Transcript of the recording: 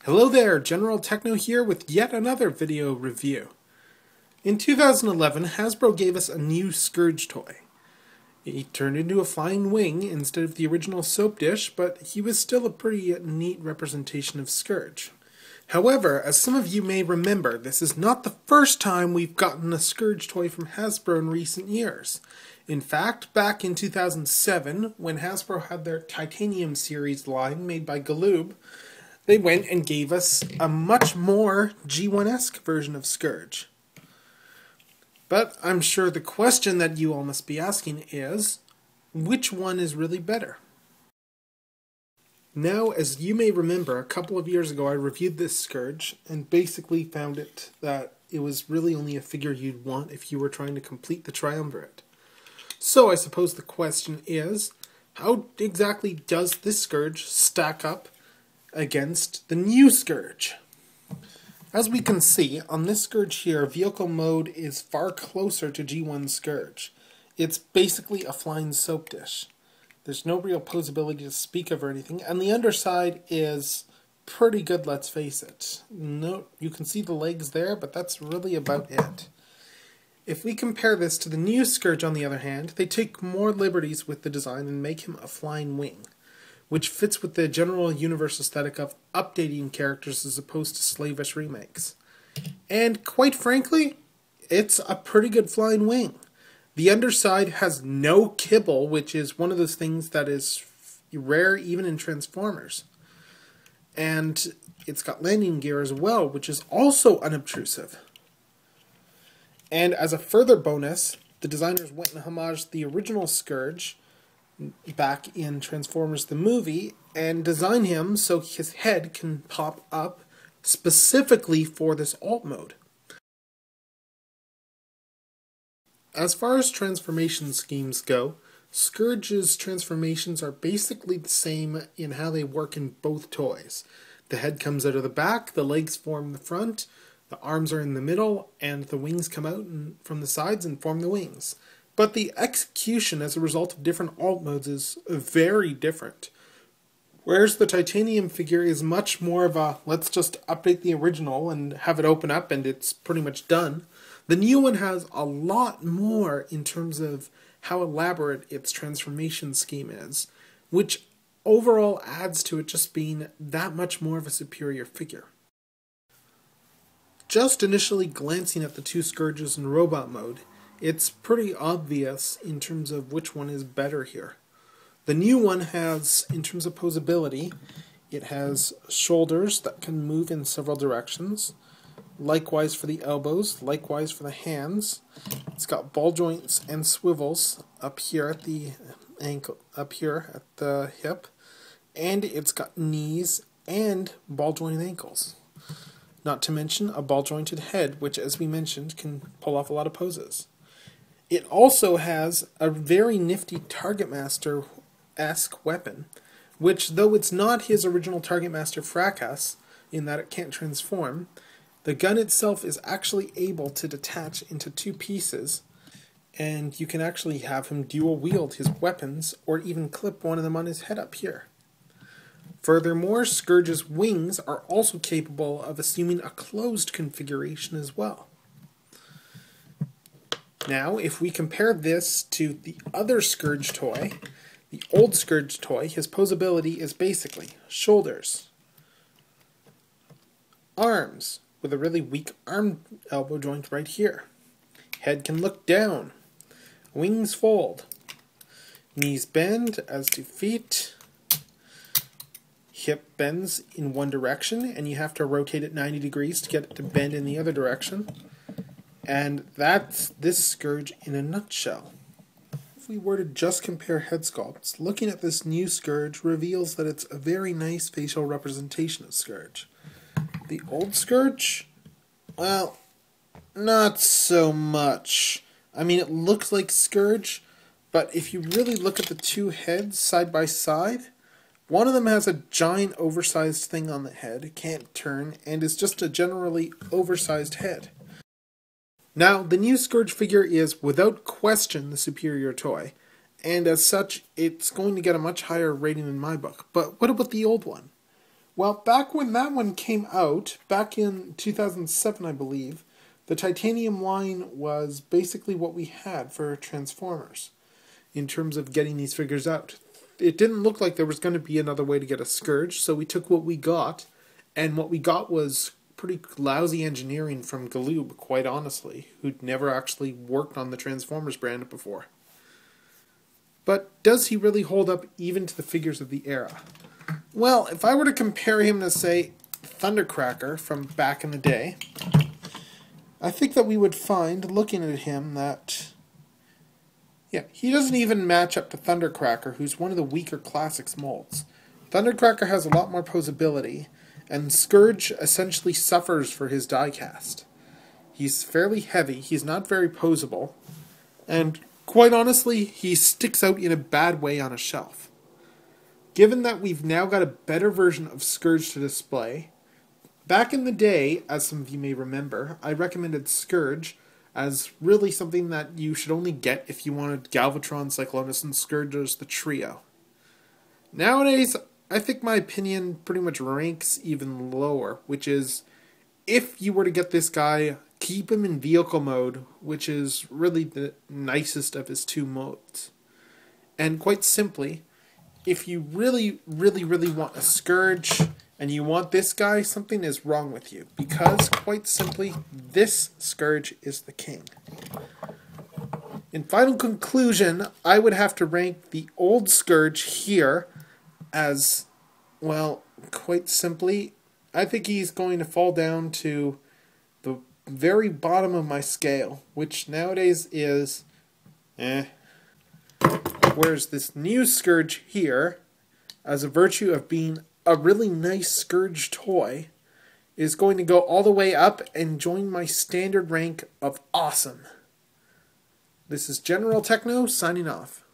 Hello there, General Tekno here with yet another video review. In 2011, Hasbro gave us a new Scourge toy. He turned into a flying wing instead of the original soap dish, but he was still a pretty neat representation of Scourge. However, as some of you may remember, this is not the first time we've gotten a Scourge toy from Hasbro in recent years. In fact, back in 2007, when Hasbro had their Titanium series line made by Galoob, they went and gave us a much more G1-esque version of Scourge. But I'm sure the question that you all must be asking is, which one is really better? Now, as you may remember, a couple of years ago I reviewed this Scourge and basically found that it was really only a figure you'd want if you were trying to complete the triumvirate. So I suppose the question is, how exactly does this Scourge stack up against the new Scourge? As we can see, on this Scourge here, vehicle mode is far closer to G1 Scourge. It's basically a flying soap dish. There's no real posability to speak of or anything, and the underside is pretty good, let's face it. No, you can see the legs there, but that's really about it. If we compare this to the new Scourge, on the other hand, they take more liberties with the design and make him a flying wing, which fits with the general universe aesthetic of updating characters as opposed to slavish remakes. And quite frankly, it's a pretty good flying wing. The underside has no kibble, which is one of those things that is rare even in Transformers. And it's got landing gear as well, which is also unobtrusive. And as a further bonus, the designers went and homaged the original Scourge back in Transformers the movie and design him so his head can pop up specifically for this alt mode. As far as transformation schemes go, Scourge's transformations are basically the same in how they work in both toys. The head comes out of the back, the legs form the front, the arms are in the middle, and the wings come out from the sides and form the wings. But the execution as a result of different alt modes is very different. Whereas the Titanium figure is much more of a, let's just update the original and have it open up and it's pretty much done, the new one has a lot more in terms of how elaborate its transformation scheme is, which overall adds to it just being that much more of a superior figure. Just initially glancing at the two Scourges in robot mode, it's pretty obvious in terms of which one is better here. The new one has, in terms of posability, it has shoulders that can move in several directions. Likewise for the elbows, likewise for the hands. It's got ball joints and swivels up here at the ankle, up here at the hip, and it's got knees and ball jointed ankles. Not to mention a ball jointed head, which, as we mentioned, can pull off a lot of poses. It also has a very nifty Target Master-esque weapon, which, though it's not his original Target Master Fracas, in that it can't transform, the gun itself is actually able to detach into two pieces, and you can actually have him dual wield his weapons, or even clip one of them on his head up here. Furthermore, Scourge's wings are also capable of assuming a closed configuration as well. Now, if we compare this to the other Scourge toy, the old Scourge toy, his posability is basically shoulders, arms, with a really weak arm elbow joint right here. Head can look down, wings fold, knees bend as do feet, hip bends in one direction, and you have to rotate it 90 degrees to get it to bend in the other direction. And that's this Scourge in a nutshell. If we were to just compare head sculpts, looking at this new Scourge reveals that it's a very nice facial representation of Scourge. The old Scourge? Well, not so much. I mean, it looks like Scourge, but if you really look at the two heads side by side, one of them has a giant oversized thing on the head, it can't turn, and is just a generally oversized head. Now, the new Scourge figure is, without question, the superior toy, and as such, it's going to get a much higher rating in my book. But what about the old one? Well, back when that one came out, back in 2007, I believe, the titanium line was basically what we had for Transformers in terms of getting these figures out. It didn't look like there was going to be another way to get a Scourge, so we took what we got, and what we got was pretty lousy engineering from Galoob, quite honestly, who'd never actually worked on the Transformers brand before. But does he really hold up even to the figures of the era? Well, if I were to compare him to, say, Thundercracker from back in the day, I think that we would find, looking at him, that yeah, he doesn't even match up to Thundercracker, who's one of the weaker Classics molds. Thundercracker has a lot more posability, and Scourge essentially suffers for his diecast. He's fairly heavy, he's not very posable, and quite honestly, he sticks out in a bad way on a shelf. Given that we've now got a better version of Scourge to display, back in the day, as some of you may remember, I recommended Scourge as really something that you should only get if you wanted Galvatron, Cyclonus, and Scourge as the trio. Nowadays, I think my opinion pretty much ranks even lower, which is, if you were to get this guy, keep him in vehicle mode, which is really the nicest of his two modes. And quite simply, if you really want a Scourge, and you want this guy, something is wrong with you. Because, quite simply, this Scourge is the king. In final conclusion, I would have to rank the old Scourge here as, well, quite simply, I think he's going to fall down to the very bottom of my scale, which nowadays is, Whereas this new Scourge here, as a virtue of being a really nice Scourge toy, is going to go all the way up and join my standard rank of awesome. This is General Tekno signing off.